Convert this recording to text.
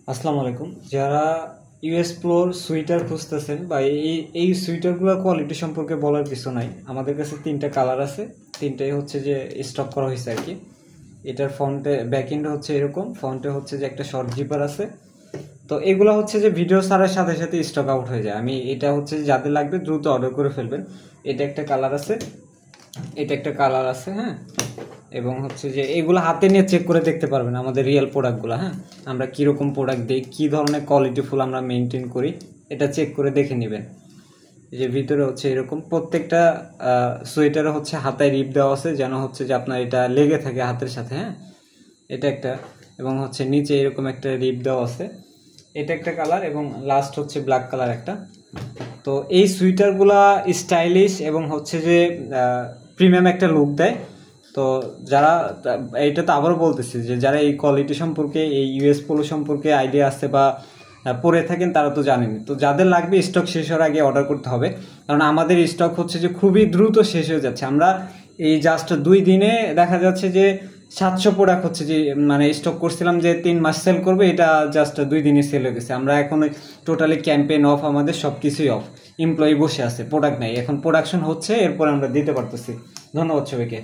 আসসালামু আলাইকুম। যারা ইউএস প্রোর সুইটার খুঁজতেছেন বা এই সুইটারগুলোর কোয়ালিটি সম্পর্কে বলার কিছু নাই। আমাদের কাছে তিনটা কালার আছে, তিনটাই হচ্ছে যে স্টক করা হয়েছে আর কি। এটার ফ্রন্টে ব্যাক এন্ডে হচ্ছে এরকম, ফ্রন্টে হচ্ছে যে একটা শর্ট জিপার আছে। তো এগুলো হচ্ছে যে ভিডিও ছাড়ার সাথে সাথে স্টক আউট হয়ে যায়। আমি এটা হচ্ছে যে যাদের লাগবে দ্রুত অর্ডার করে ফেলবেন। এটা একটা কালার আছে, এটা একটা কালার আছে, হ্যাঁ। এবং হচ্ছে যে এগুলো হাতে নিয়ে চেক করে দেখতে পারবেন আমাদের রিয়েল প্রোডাক্টগুলো, হ্যাঁ। আমরা কীরকম প্রোডাক্ট দিই, কী ধরনের কোয়ালিটিফুল আমরা মেনটেন করি, এটা চেক করে দেখে নেবেন। যে ভিতরে হচ্ছে এরকম প্রত্যেকটা সোয়েটারে হচ্ছে হাতায় রিপ দেওয়া আছে, যেন হচ্ছে যে আপনার এটা লেগে থাকে হাতের সাথে, হ্যাঁ। এটা একটা, এবং হচ্ছে নিচে এরকম একটা রিপ দেওয়া আছে। এটা একটা কালার, এবং লাস্ট হচ্ছে ব্ল্যাক কালার একটা। তো এই সুইটারগুলা স্টাইলিশ এবং হচ্ছে যে প্রিমিয়াম একটা লুক দেয়। তো যারা, এটা তো আবারও বলতেছি যে যারা এই কোয়ালিটি সম্পর্কে, এই ইউএস পোলো সম্পর্কে আইডিয়া আছে বা পরে থাকেন, তারা তো জানেনি। তো যাদের লাগবে স্টক শেষ হওয়ার আগে অর্ডার করতে হবে, কারণ আমাদের স্টক হচ্ছে যে খুবই দ্রুত শেষ হয়ে যাচ্ছে। আমরা এই জাস্ট 2 দিনে দেখা যাচ্ছে যে 700 প্রোডাক্ট হচ্ছে যে মানে স্টক করছিলাম যে 3 মাস সেল করবে, এটা জাস্ট 2 দিনে সেল হয়ে গেছে। আমরা এখন টোটালি ক্যাম্পেইন অফ, আমাদের সব কিছুই অফ, এমপ্লয়ি বসে আছে, প্রোডাক্ট নাই, এখন প্রোডাকশন হচ্ছে, এরপর আমরা দিতে পারতেছি। ধন্যবাদ সবাইকে।